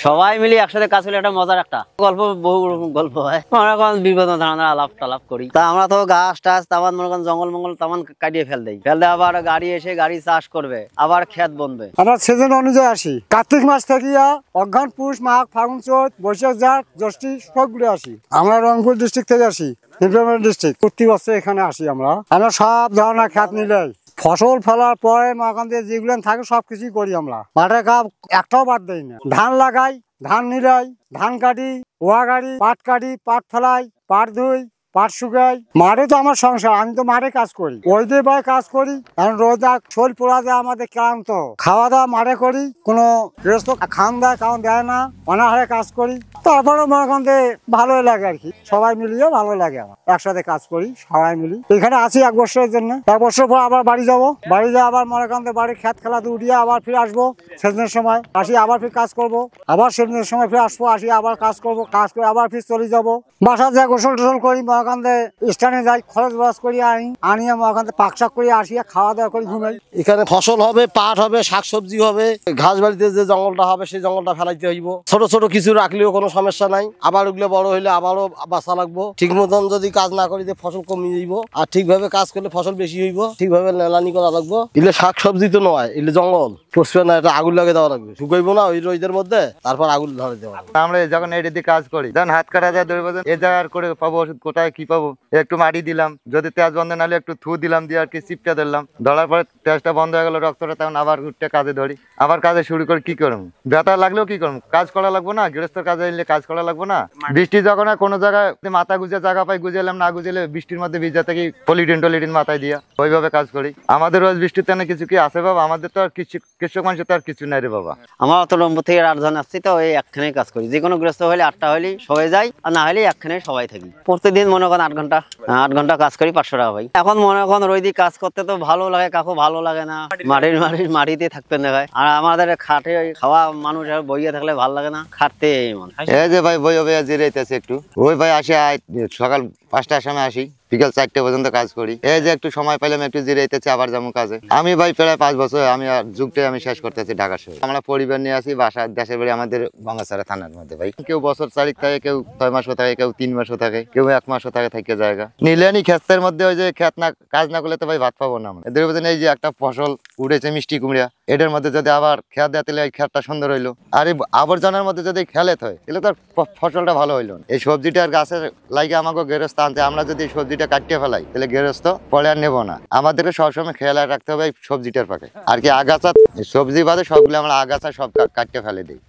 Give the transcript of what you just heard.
সবাই মিলে একসাথে কাজ করলে একটা মজার একটা গল্প, বহু রকম গল্প হয়। আমরা এখন বিভিন্ন ধরনের আলাপ টালাপ করি। তা আমরা তো গাছ টাছ তামান মনে করেন জঙ্গল মঙ্গল তামান কাটিয়ে ফেল দেই, আবার গাড়ি এসে গাড়ি চাষ করবে, আবার ক্ষেত বনবে। আমরা সিজন অনুযায়ী আসি। কার্তিক মাস থেকে অঘ্রান, পুষ, মাঘ, ফাগুন, চৈত, বৈশাখ, জ্যৈষ্ঠ, জ্যৈষ্ঠী সবগুলো আসি। আমরা রংপুর ডিস্ট্রিক্ট থেকে আসি, ডিস্ট্রিক্ট। প্রতি বছর এখানে আসি। আমরা সব ধরনের ক্ষেত নিলে ফসল ফলার পরে মাখান দিয়ে যেগুলো থাকে সবকিছুই করি। আমরা মাঠের কাজ একটাও বাদ দেই না। ধান লাগাই, ধান নিলাই, ধান কাটি, ওয়া গাড়ি, পাট কাটি, পাট ফেলাই, পাট ধুই, পাট শুকাই। মাঠে তো আমার সংসার, আমি তো মাঠে কাজ করি, ওই দিয়ে ভাই কাজ করি। এখন রোজা শোল পোড়া যায়, আমাদের ক্লান্ত। খাওয়া দাওয়া মাঠে করি, কোনো গৃহস্থ খান দেয় কারণ দেয় না, অনাহারে কাজ করি। তারপরে মনে করেন ভালোই লাগে আর কি, সবাই মিলিয়ে ভালো লাগে। আমার একসাথে কাজ করি, সবাই মিলি। এখানে আছি 1 বছরের জন্য। 1 বছর পর আবার বাড়ি যাবো। বাড়ি যাই আবার মনে করেন বাড়ির খেত খেলাতে উঠিয়ে আবার ফিরে আসবো। সেদিনের সময় আসি, আবার ফির কাজ করবো। আবার সেদিনের সময় ফিরে আসবো, আসি আবার কাজ করবো। কাজ করে আবার ফির চলে যাবো। বাসা যা গোসল টোসল করি, মহাকান্দে স্থানে যাই, খরচ বাস করি, আনিয়ে মহাকান্দে পাকশাক করি, আসিয়া খাওয়া দাওয়া করি, ঘুমাই। এখানে ফসল হবে, পাট হবে, শাকসবজি হবে। ঘাস বাড়িতে যে জঙ্গলটা হবে সেই জঙ্গলটা ফেলাইতে হইব। ছোট ছোট কিছু রাখলেও কোনো সমস্যা নাই। আবার ওগুলো বড় হইলে আবারও বাঁচা লাগবো। ঠিক মতন যদি কাজ না করি ফসল কমিয়ে যাইব, আর ঠিকভাবে কাজ করলে ফসল বেশি হইব। ঠিকভাবে নেলানি করা লাগবো। এগুলো শাকসবজি তো নয়, এগুলো জঙ্গল পুষবে না, এটা আগুন লাগে দেওয়া লাগবে। শুকাইবো না ওই রোদের মধ্যে, তারপর আগুন ধরে দেওয়া। আমরা যখন এটা দিয়ে কাজ করি, যখন হাত কাটা যায় দৌড় বাজার এ জায়গার করে পাবো ওষুধ, কোথায় কি পাবো, একটু মাটি দিলাম, যদি তেজ বন্ধ নাহলে একটু থু দিলাম, দিয়ে আর কি চিপটা ধরলাম। ধরার পরে তেজটা বন্ধ হয়ে গেল, রক্তটা, তখন আবার উঠতে কাজে ধরি। আবার কাজে শুরু করে কি করবো, ব্যথা লাগলেও কি করবো, কাজ করা লাগবো না। গৃহস্থর কাজে এলে কাজ করা লাগবো না। বৃষ্টি যখন কোনো জায়গায় মাথা গুজে জায়গা পাই, গুজেলাম, না গুজেলে বৃষ্টির মধ্যে ভিজা থেকে পলিটিন টলিটিন মাথায় দিয়া ওইভাবে কাজ করি। আমাদের রোজ বৃষ্টির তেনে কিছু কি আছে বাবা? আমাদের তো আর কিছু কৃষক মানুষের তো আর কিছু নাই রে বাবা। আমার তো রংপুর থেকে 8 জন আসছি, তো ওই একখানে কাজ করি। যে কোনো গৃহস্থ হলে 8টা হলে সবাই যাই, আর না হলে একখানে সবাই থাকি। প্রতিদিন মনে করেন 8 ঘন্টা কাজ করি, 500 টাকা পাই। এখন মনে করেন রোদি কাজ করতে তো ভালো লাগে, কাকু ভালো লাগে না। মাটিতে থাকতে দেখায়। আর আমাদের খাটে খাওয়া মানুষ বইয়ে থাকলে ভালো লাগে না, খাটতে এই যে ভাই বই হবে জিরাইতেছে একটু। ওই ভাই আসি সকাল 5টার সময় আসি, বিকাল 4টে পর্যন্ত কাজ করি। এই যে একটু সময় পেলাম একটু জিরাইতেছি, আবার যেমন কাজে। আমি ভাই প্রায় 5 বছর আমি যুগটাই আমি শেষ করতেছি ঢাকা শহরে। আমরা পরিবার নিয়ে আসি, বাসা দেশের বাড়ি আমাদের গঙ্গাছড়া থানার মধ্যে। ভাই কেউ বছর 4 থাকে, কেউ 6 মাসও থাকে, কেউ 3 মাসও থাকে, কেউ 1 মাসও থাকে থেকে জায়গা নিলেনি। ক্ষেতের মধ্যে ওই যে ক্ষেত না কাজ না করলে তো ভাই ভাত পাবো না আমরা। এদের মধ্যে এই যে একটা ফসল উঠেছে মিষ্টি কুমড়া, এটার মধ্যে যদি আবার খেত দেওয়া তাহলে এই ক্ষেতটা সুন্দর হইলো। আর এই আবর্জনার মধ্যে যদি খেলেত হয় তাহলে তো ফসলটা ভালো হইলো। এই সবজিটার গাছের লাগে আমাকে গেরস্ত আনতে, আমরা যদি সবজিটা কাটিয়ে ফেলাই তাহলে গেরস্ত পরে আর নেবো না। আমাদেরকে সবসময় খেয়াল রাখতে হবে এই সবজিটার পাকে। আর কি আগাছা সবজি বাদে সবগুলো আমরা আগাছা সব কাটিয়ে ফেলে দিই।